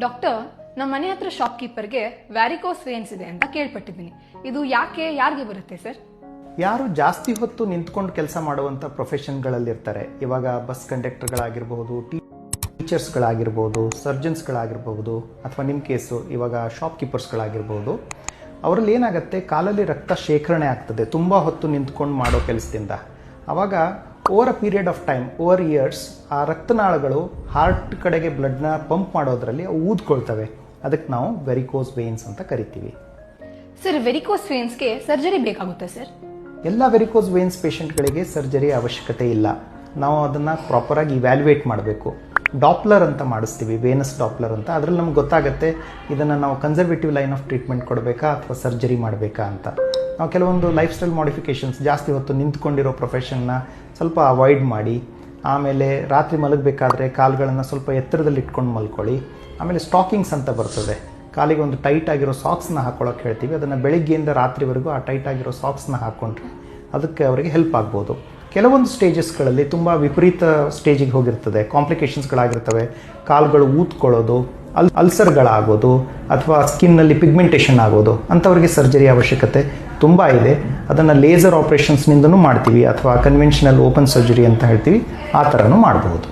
Doctor, ನಮ್ಮ ಮನೆ ಹತ್ರ ಶಾಪ್ಕೀಪರ್ಗೆ ವ್ಯಾರಿಕೋಸ್ ವೇನ್ಸ್ ಇದೆ ಅಂತ ಕೇಳ್ಪಟ್ಟಿದ್ದೀನಿ. ಇದು ಯಾರಿಗೆ ಬರುತ್ತೆ ಸರ್? ಯಾರು ಜಾಸ್ತಿ ಹೊತ್ತು ನಿಂತ್ಕೊಂಡು ಕೆಲಸ ಮಾಡುವಂಥ ಪ್ರೊಫೆಷನ್ಗಳಲ್ಲಿರ್ತಾರೆ, ಇವಾಗ ಬಸ್ ಕಂಡಕ್ಟರ್ಗಳಾಗಿರ್ಬೋದು, ಟೀಚರ್ಸ್ಗಳಾಗಿರ್ಬೋದು, ಸರ್ಜನ್ಸ್ಗಳಾಗಿರ್ಬೋದು, ಅಥವಾ ನಿಮ್ಮ ಕೇಸು ಇವಾಗ ಶಾಪ್ಕೀಪರ್ಸ್ಗಳಾಗಿರ್ಬೋದು, ಅವರಲ್ಲಿ ಏನಾಗುತ್ತೆ, ಕಾಲಲ್ಲಿ ರಕ್ತ ಶೇಖರಣೆ ಆಗ್ತದೆ ತುಂಬ ಹೊತ್ತು ನಿಂತ್ಕೊಂಡು ಮಾಡೋ ಕೆಲಸದಿಂದ. ಆವಾಗ over a period of time, over years, ಆ ರಕ್ತನಾಳಗಳು ಹಾರ್ಟ್ ಕಡೆಗೆ ಬ್ಲಡ್ನ ಪಂಪ್ ಮಾಡೋದ್ರಲ್ಲಿ ಊದ್ಕೊಳ್ತವೆ. ಅದಕ್ಕೆ ನಾವು ವೆರಿಕೋಸ್ ವೇನ್ಸ್ ಅಂತ ಕರಿತೀವಿ. ಸರ್, ವೆರಿಕೋಸ್ ವೇನ್ಸ್ಗೆ ಸರ್ಜರಿ ಬೇಕಾಗುತ್ತಾ ಸರ್? ಎಲ್ಲ ವೆರಿಕೋಸ್ ವೇನ್ಸ್ ಪೇಷಂಟ್ಗಳಿಗೆ ಸರ್ಜರಿ ಅವಶ್ಯಕತೆ ಇಲ್ಲ. ನಾವು ಅದನ್ನು ಪ್ರಾಪರಾಗಿ ಇವ್ಯಾಲ್ಯೂಯೇಟ್ ಮಾಡಬೇಕು. ಡಾಪ್ಲರ್ ಅಂತ ಮಾಡಿಸ್ತೀವಿ, ವೇನಸ್ ಡಾಪ್ಲರ್ ಅಂತ. ಅದರಲ್ಲಿ ನಮ್ಗೆ ಗೊತ್ತಾಗುತ್ತೆ ಇದನ್ನು ನಾವು ಕನ್ಸರ್ವೇಟಿವ್ ಲೈನ್ ಆಫ್ ಟ್ರೀಟ್ಮೆಂಟ್ ಕೊಡಬೇಕಾ ಅಥವಾ ಸರ್ಜರಿ ಮಾಡಬೇಕಾ ಅಂತ. ನಾವು ಕೆಲವೊಂದು ಲೈಫ್ ಸ್ಟೈಲ್ ಮಾಡಿಫಿಕೇಷನ್ಸ್, ಜಾಸ್ತಿ ಹೊತ್ತು ನಿಂತ್ಕೊಂಡಿರೋ ಪ್ರೊಫೆಷನ್ನ ಸ್ವಲ್ಪ ಅವಾಯ್ಡ್ ಮಾಡಿ, ಆಮೇಲೆ ರಾತ್ರಿ ಮಲಗಬೇಕಾದ್ರೆ ಕಾಲುಗಳನ್ನು ಸ್ವಲ್ಪ ಎತ್ತರದಲ್ಲಿ ಇಟ್ಕೊಂಡು ಮಲ್ಕೊಳ್ಳಿ. ಆಮೇಲೆ ಸ್ಟಾಕಿಂಗ್ಸ್ ಅಂತ ಬರ್ತದೆ, ಕಾಲಿಗೆ ಒಂದು ಟೈಟ್ ಆಗಿರೋ ಸಾಕ್ಸ್ನ ಹಾಕೊಳ್ಳೋಕೆ ಹೇಳ್ತೀವಿ. ಅದನ್ನು ಬೆಳಿಗ್ಗೆಯಿಂದ ರಾತ್ರಿವರೆಗೂ ಆ ಟೈಟ್ ಆಗಿರೋ ಸಾಕ್ಸ್ನ ಹಾಕ್ಕೊಂಡ್ರೆ ಅದಕ್ಕೆ ಅವರಿಗೆ ಹೆಲ್ಪ್ ಆಗ್ಬೋದು. ಕೆಲವೊಂದು ಸ್ಟೇಜಸ್ಗಳಲ್ಲಿ ತುಂಬ ವಿಪರೀತ ಸ್ಟೇಜಿಗೆ ಹೋಗಿರ್ತದೆ, ಕಾಂಪ್ಲಿಕೇಶನ್ಸ್ಗಳಾಗಿರ್ತವೆ, ಕಾಲುಗಳು ಊದ್ಕೊಳ್ಳೋದು, ಅಲ್ಸರ್ಗಳಾಗೋದು, ಅಥವಾ ಸ್ಕಿನ್ನಲ್ಲಿ ಪಿಗ್ಮೆಂಟೇಷನ್ ಆಗೋದು, ಅಂಥವ್ರಿಗೆ ಸರ್ಜರಿ ಅವಶ್ಯಕತೆ ತುಂಬ ಇದೆ. ಅದನ್ನು ಲೇಸರ್ ಆಪ್ರೇಷನ್ಸ್ನಿಂದನೂ ಮಾಡ್ತೀವಿ, ಅಥವಾ ಕನ್ವೆನ್ಷನಲ್ ಓಪನ್ ಸರ್ಜರಿ ಅಂತ ಹೇಳ್ತೀವಿ, ಆ ಥರನೂ ಮಾಡ್ಬೋದು.